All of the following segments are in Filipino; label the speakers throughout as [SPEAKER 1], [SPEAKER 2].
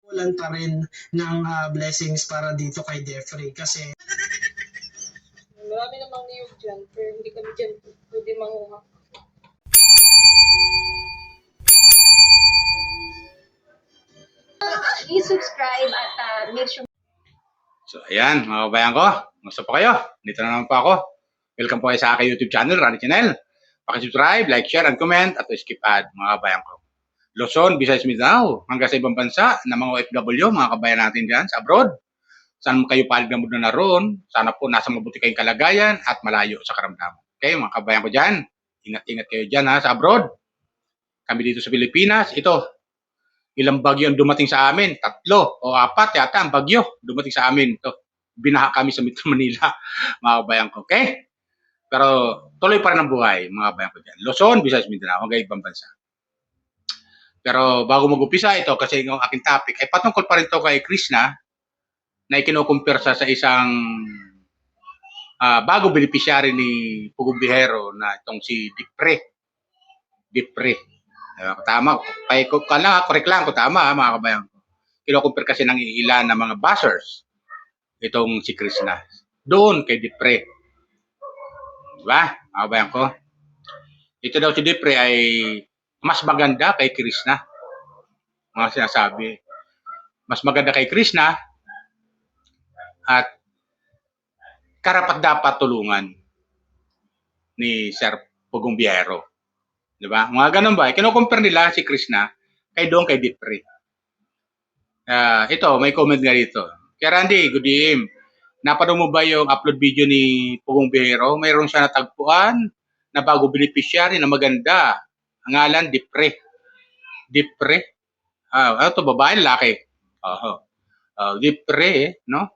[SPEAKER 1] Walanta rin ng blessings para dito kay Jeffrey kasi
[SPEAKER 2] Marami namang niyog dyan, pero hindi kami dyan pwede manguha.
[SPEAKER 3] I-subscribe at make sure.
[SPEAKER 4] So, ayan, mga kabayan ko. Gusto po kayo? Dito na naman po ako. Welcome po kayo sa aking YouTube channel, Rani Channel. Pakisubscribe, like, share, and comment, at skip ad, mga kabayan ko. Luzon, Visayas, Mindanao, hanggang sa ibang bansa na mga OFW, mga kabayan natin dyan sa abroad. Saan kayo palig na mundo na roon, sana po nasa mabuti kayong kalagayan at malayo sa karamdaman. Okay, mga kabayan ko dyan, ingat-ingat kayo dyan ha, sa abroad. Kami dito sa Pilipinas, ito, ilang bagyo ang dumating sa amin, 3 o 4 yata ang bagyo dumating sa amin. Ito, binaha kami sa Metro Manila, mga kabayan ko, okay? Pero tuloy pa rin ang buhay, mga kabayan ko dyan. Luzon, Visayas, Mindanao, hanggang ibang bansa. Pero bago mag-upisa ito, kasi yung aking topic, ay patungkol pa rin ito kay Krishna, na ikinukumpir sa isang bago beneficiary ni Pugong Bihero na itong si Dipre. Dipre. Tama. Correct lang kung tama, mga kabayan ko. Kinukumpir kasi ng ilan na mga buzzers itong si Krishna. Doon kay Dipre. Diba, mga kabayan ko? Ito daw si Dipre ay mas maganda kay Krishna. Mga sinasabi. Mas maganda kay Krishna at karapat-dapat tulungan ni Sir Pugong Bihero. Diba? Mga ganun ba? Kino-compare nila si Krishna kay Dipre. Ito, may comment nga dito. Kaya Randy, good evening. Napanood mo ba yung upload video ni Pugong Bihero? Mayroon siya natagpuan na bago beneficiary na maganda. Ang ngalan, Dipre. Dipre? Ano to, babae, lalaki? Dipre, no?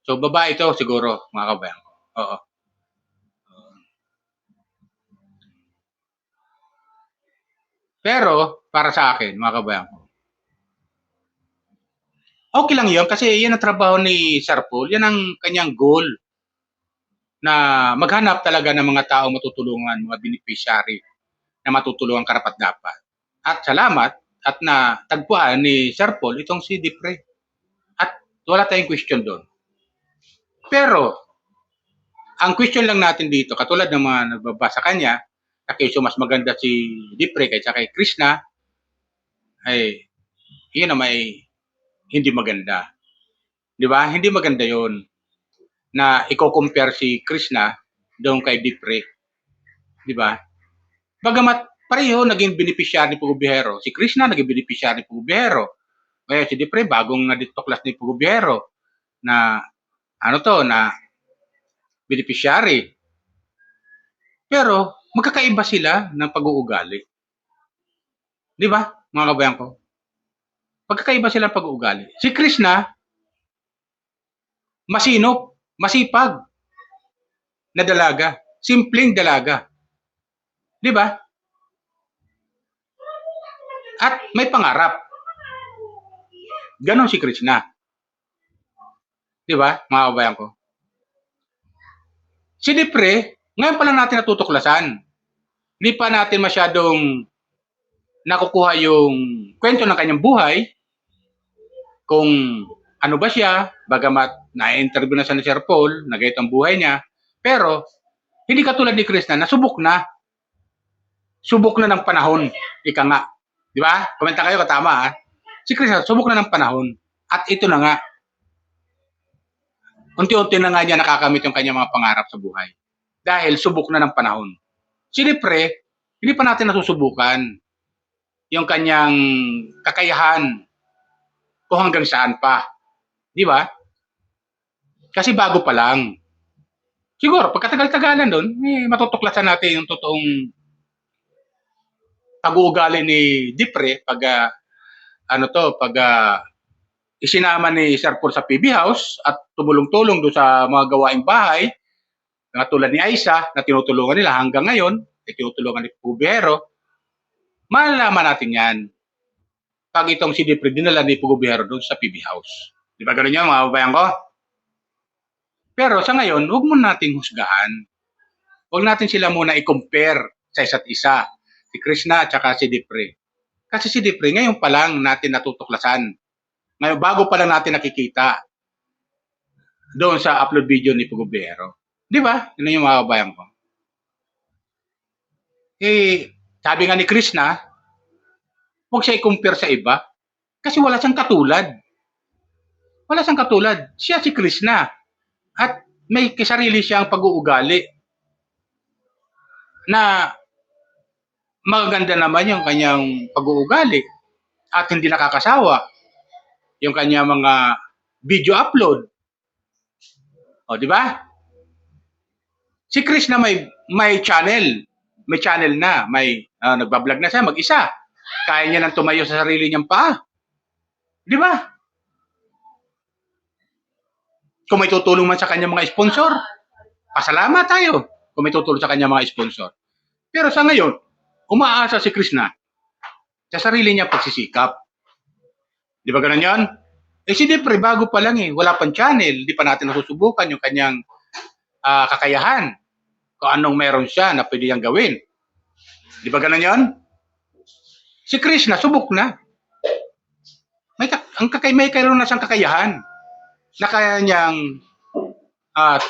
[SPEAKER 4] So, babae ito siguro, mga kabayan ko. Oo. Pero, para sa akin, mga kabayan ko, okay lang yun kasi yan ang trabaho ni Sir Paul. Yan ang kanyang goal na maghanap talaga ng mga taong matutulungan, mga beneficiary na matutulungan karapat-dapat. At salamat at natagpuan ni Sir Paul itong si Dipre. At wala tayong question doon. Pero, ang question lang natin dito, katulad ng mga nagbabasa kanya, na kesyo mas maganda si Dipre kaysa kay Krishna, ay, yun na may hindi maganda. Di ba? Hindi maganda yon na i-compare si Krishna doon kay Dipre. Di ba? Bagamat pareho naging beneficiary ni Pugong Bihero. Si Krishna naging beneficiary ni Pugong Bihero. Kaya si Dipre, bagong na-tuklas ni Pugong Bihero na na beneficiary. Pero, magkakaiba sila ng pag-uugali. Di ba, mga kabayan ko? Magkakaiba sila ng pag-uugali. Si Krishna, masinop, masipag na dalaga. Simpleng dalaga. Di ba? At may pangarap. Ganon si Krishna. Di ba, mga kabayan ko? Si Dipre, ngayon pa lang natin natutuklasan. Hindi pa natin masyadong nakukuha yung kwento ng kanyang buhay, kung ano ba siya, bagamat na-interview na siya ni Sir Paul, nagayot ang buhay niya, pero hindi katulad ni Krishna, nasubok na. Subok na ng panahon. Ika nga. Di ba? Komenta kayo, katama ha? Si Krishna, subok na ng panahon. At ito na nga. Unti-unti na nga niya nakakamit yung kanyang mga pangarap sa buhay. Dahil subok na ng panahon. Si Dipre, hindi pa natin nasusubukan yung kanyang kakayahan kung hanggang saan pa. Di ba? Kasi bago pa lang. Siguro, pagkatagal-tagalan doon, matutuklasan natin yung totoong pag-uugali ni Dipre pag isinama ni Sir Paul sa PB House at tumulong-tulong doon sa mga gawaing bahay, na tulad ni Aisa na tinutulungan nila hanggang ngayon, tinutulungan ni Pugong Bihero, malalaman natin yan pag itong si Dipre dinala ni Pugong Bihero doon sa PB House. Di ba ganun yan, mga kabayan ko? Pero sa ngayon, huwag muna nating husgahan. Huwag natin sila muna i-compare sa isa't isa, si Krishna at saka si Dipre. Kasi si Dipre, ngayon pa lang natin natutuklasan Ngayon, bago pa lang natin nakikita doon sa upload video ni Pugubero. Di ba? Yun yung mga kabayan ko. Sabi nga ni Krishna, huwag siya i-compare sa iba. Kasi wala siyang katulad. Wala siyang katulad. Siya si Krishna. At may sarili siyang pag-uugali na maganda naman yung kanyang pag-uugali at hindi nakakasawa yung kanyang mga video upload. O, di ba? Si Krishna may channel. May channel na. Nagbablog na siya mag-isa. Kaya niya nang tumayo sa sarili niyang paa. Di ba? Kung may tutulong man sa kanyang mga sponsor, pasalamat tayo kung may tutulong sa kanyang mga sponsor. Pero sa ngayon, umaasa si Krishna sa sarili niya pagsisikap. Di ba ganun yun? Si Depre, bago pa lang wala pang channel, di pa natin nasusubukan yung kanyang kakayahan. Kung anong meron siya na pwede niyang gawin. Di ba ganun yun? Si Krishna, subok na. May karoon na siyang kakayahan na kaya niyang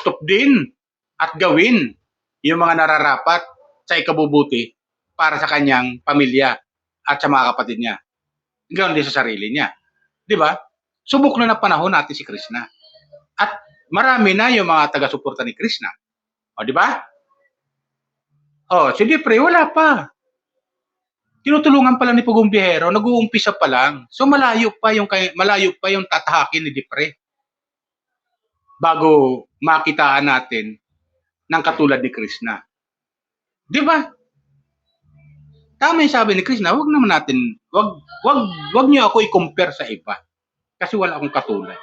[SPEAKER 4] tupdin at gawin yung mga nararapat sa ikabubuti para sa kanyang pamilya at sa mga kapatid niya. Ganoon din sa sarili niya. Di ba? Subok na panahon natin si Krishna. At marami na yung mga taga-suporta ni Krishna. O, di ba? O, si Depre, wala pa. Tinutulungan pa lang ni Pugumbihero, nag-uumpisa pa lang. So malayo pa yung tatahakin ni Depre bago makitaan natin ng katulad ni Krishna. Di ba? Tama yung sabi ni Krishna, wag niyo ako i-compare sa iba. Kasi wala akong katulad.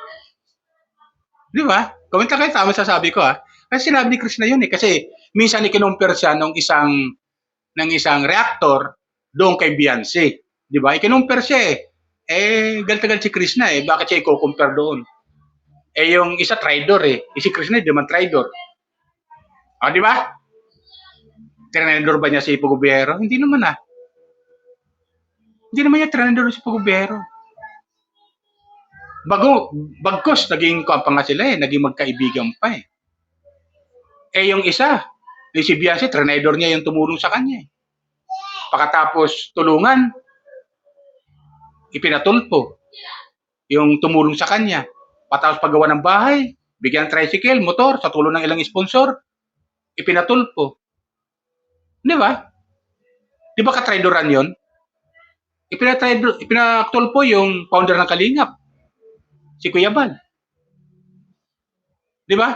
[SPEAKER 4] Di ba? Comment lang kayo, tama sasabi ko Kasi sinabi ni Krishna yun Kasi minsan i-compare siya ng isang reactor doon kay Beyonce. Di ba? I-compare siya galit si Krishna Bakit siya i-compare doon? Yung isa traidor Si Krishna di naman traidor. Di ba? Traidor ba niya si Pugumbihero? Hindi naman Hindi naman niya traidor si Pugumbihero. Bagkos, naging kuwampa nga sila naging magkaibigan pa yung isa, si Beyonce, traidor niya yung tumulong sa kanya Pagkatapos tulungan, ipinatulpo yung tumulong sa kanya. Patapos paggawa ng bahay, bigyan ng tricycle, motor, sa tulong ng ilang sponsor, ipinatulpo. Di ba? Di ba katraidoran yun? Ipinatulpo yung founder ng Kalingap, si Kuya Bal. Di ba?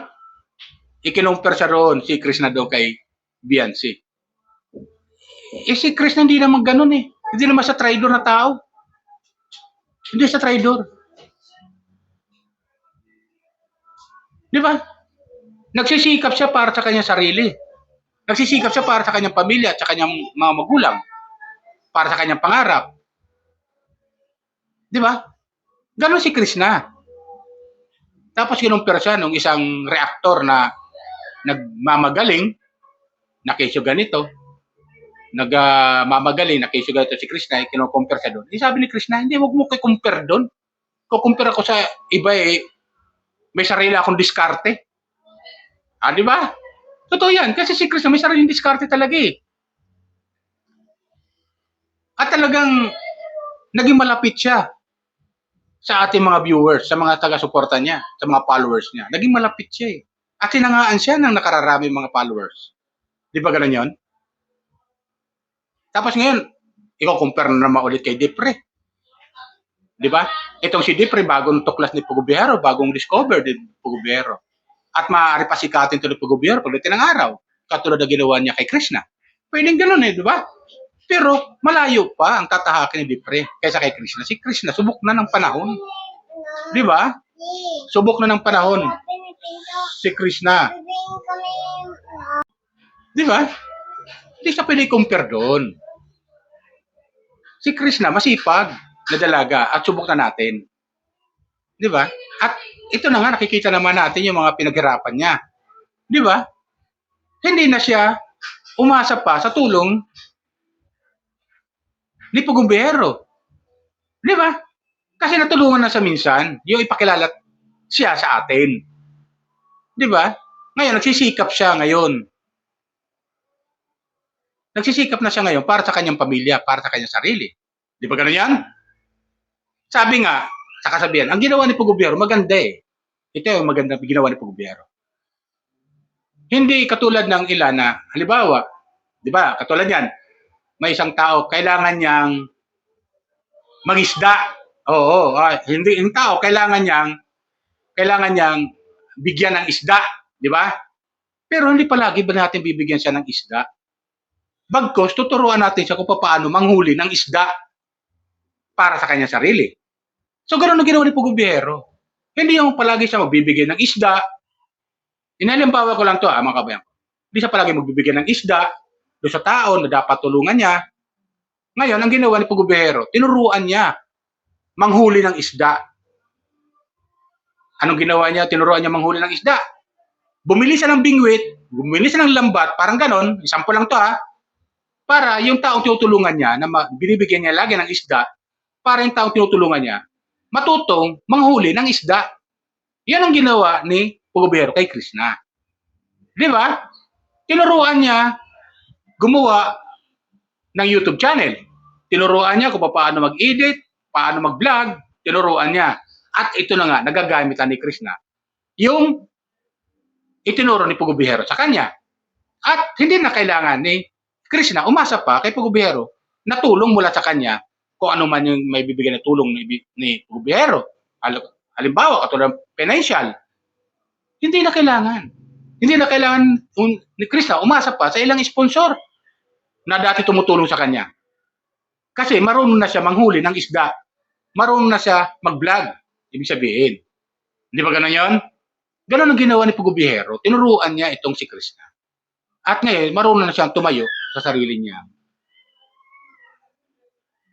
[SPEAKER 4] Ikinumpir siya roon si Krishna doon kay Beyonce. Si Krishna hindi naman ganun Hindi naman sa traidor na tao. Hindi sa traidor. Di ba? Nagsisikap siya para sa kanyang sarili. Nagsisikap siya para sa kanyang pamilya at sa kanyang mga magulang. Para sa kanyang pangarap. Di ba? Ganun si Krishna. Tapos kinumpir siya nung isang reactor na nagmamagaling na kesyo ganito. Nagmamagaling na kesyo ganito si Krishna. Kinukumpir siya doon. Sabi ni Krishna, hindi, wag mo kukumpir doon. Kukumpir ako sa iba may sarili akong diskarte. Di ba? Totoo yan. Kasi si Krishna may sariling diskarte talaga At talagang naging malapit siya sa ating mga viewers, sa mga taga-suporta niya, sa mga followers niya. Naging malapit siya At sinangaan siya ng nakararami mga followers. Di ba ganun yun? Tapos ngayon, i-compare na naman ulit kay Depre. Di ba? Itong si Depre, bagong tuklas ni Pugumbihero, bagong discover ni Pugumbihero. At maaari pa sikatin ito ni Pugumbihero pagdating ng araw, katulad na ginawa niya kay Krishna. Pwedeng ganun di ba? Pero malayo pa ang tatahakin ni Depre kaysa kay Krishna. Si Krishna, subok na ng panahon. Di ba? Subok na ng panahon. Si Krishna. Di ba? Hindi siya pwede compare doon. Si Krishna, masipag na dalaga at subok na natin. Di ba? At ito na nga, nakikita naman natin yung mga pinaghirapan niya. Di ba? Hindi na siya umasa pa sa tulong ni Pugumbihero. Di ba? Kasi natulungan na sa minsan, yung ipakilala siya sa atin. Di ba? Ngayon, nagsisikap siya ngayon. Nagsisikap na siya ngayon para sa kanyang pamilya, para sa kanyang sarili. Di ba ganun yan? Sabi nga, sa kasabihan, ang ginawa ni Pugobiero, maganda eh. Ito yung maganda ginawa ni Pugobiero. Hindi katulad ng ilan na, halimbawa, di ba, katulad yan, may isang tao, kailangan niyang mangisda. Oo, hindi, yung tao, kailangan niyang bigyan ng isda, di ba? Pero hindi palagi ba natin bibigyan siya ng isda? Bagkos, tuturuan natin siya kung paano manghuli ng isda para sa kanya sarili. So, ganoon ang ginawa ni Pugobiero. Hindi yung palagi siya magbibigay ng isda. Inalimbawa ko lang to, mga kabayan. Hindi siya palagi magbibigay ng isda doon sa tao na dapat tulungan niya. Ngayon, ang ginawa ni Pugobiero, tinuruan niya manghuli ng isda. Anong ginawa niya? Tinuruan niya manghuli ng isda. Bumili siya ng bingwit, bumili siya ng lambat, parang ganon, sample lang to para yung taong tinutulungan niya, na binibigyan niya lagi ng isda, para yung taong tinutulungan niya, matutong manghuli ng isda. Yan ang ginawa ni Pugobiero kay Krishna. Di ba? Tinuruan niya gumawa ng YouTube channel. Tinuruan niya kung paano mag-edit, paano mag-vlog, tinuruan niya. At ito na nga, nagagamitan ni Krishna yung itinuro ni Pugobiero sa kanya. At hindi na kailangan ni Krishna umasa pa kay Pugobiero na tulong mula sa kanya kung ano man yung may bibigyan na tulong ni Pugobiero. Halimbawa, katulad ng financial. Hindi na kailangan. Hindi na kailangan ni Krishna umasa pa sa ilang sponsor na dati tumutulong sa kanya. Kasi marunong na siya manghuli ng isda. Marunong na siya mag-vlog. Ibig sabihin. Hindi ba gano'n yun? Gano'n ang ginawa ni Pugobiero. Tinuruan niya itong si Krishna. At ngayon, marunong na siyang tumayo sa sarili niya.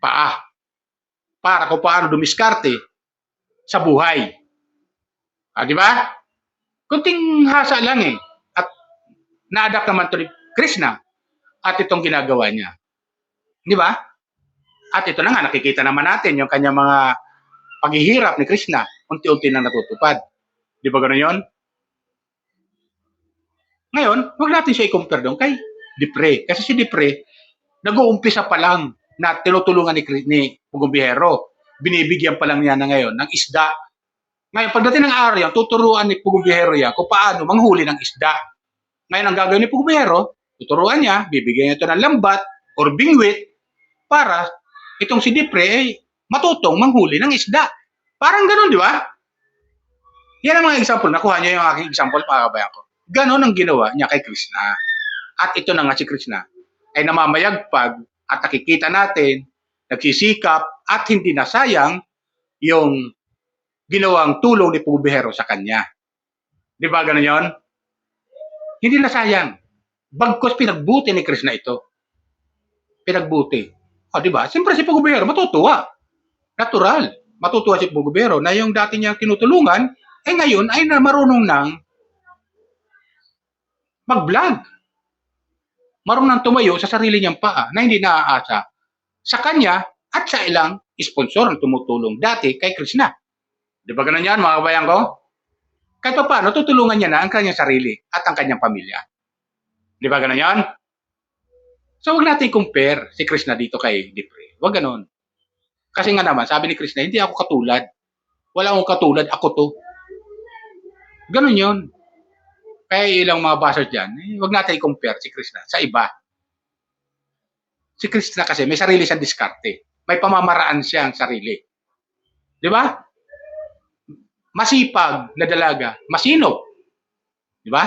[SPEAKER 4] Para kung paano dumiskarte sa buhay. Di ba? Kunting hasa lang eh. At na-adapt naman ito ni Krishna. At itong ginagawa niya. Di ba? At ito na nga, nakikita naman natin yung kanyang mga paghihirap ni Krishna. Unti-unti na natutupad. Di ba gano'n yun? Ngayon, huwag natin siya i-compare doon kay Dipre. Kasi si Dipre, nag-uumpisa pa lang na tinutulungan ni Pugobiero. Binibigyan pa lang niya na ngayon ng isda. Ngayon, pagdating ng araw yan, tuturuan ni Pugobiero yan kung paano manghuli ng isda. Ngayon, ang gagawin ni Pugobiero, tuturuan niya, bibigyan niya ito ng lambat or bingwit para itong si Dipre ay matutong manghuli ng isda. Parang ganun, di ba? Yan ang mga example. Nakuha niya yung aking example, mga kabayan ko. Ganon ang ginawa niya kay Krishna. At ito na nga si Krishna ay namamayagpag at nakikita natin, nagsisikap at hindi nasayang yung ginawang tulong ni Pugobiero sa kanya. Di ba ganon yun? Hindi nasayang. Bagkos pinagbuti ni Krishna ito. Pinagbuti. Di ba? Siyempre si Pugobiero matutuwa. Natural. Matutuwa si Pugobiero na yung dati niyang tinutulungan ay ngayon ay marunong nang mag-vlog. Marunong nang tumayo sa sarili niyang paa na hindi naaasa sa kanya at sa ilang sponsor na tumutulong dati kay Krishna. Di ba ganun yan, mga kabayan ko? Kahit pa paano, tutulungan niya na ang kanyang sarili at ang kanyang pamilya. Di ba ganun yan? So, huwag natin compare si Krishna dito kay Dipre. Huwag ganun. Kasi nga naman, sabi ni Krishna, hindi ako katulad. Wala akong katulad, ako to. Ganun yun. Kaya ilang mga basers dyan, huwag natin i-compare si Krishna sa iba. Si Krishna kasi may sarili siyang diskarte. May pamamaraan siyang sarili. Di ba? Masipag na dalaga, masinop. Di ba?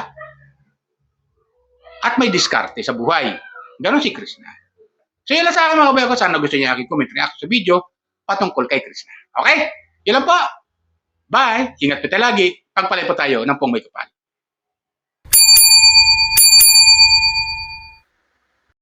[SPEAKER 4] At may diskarte sa buhay. Ganon si Krishna. So yun lang sa akin mga kabayan ko. Sana gusto niya aking comment reaction sa video patungkol kay Krishna. Okay? Yun lang po. Bye! Ingat po tayo lagi. Pagpalay po tayo ng pong may kapal.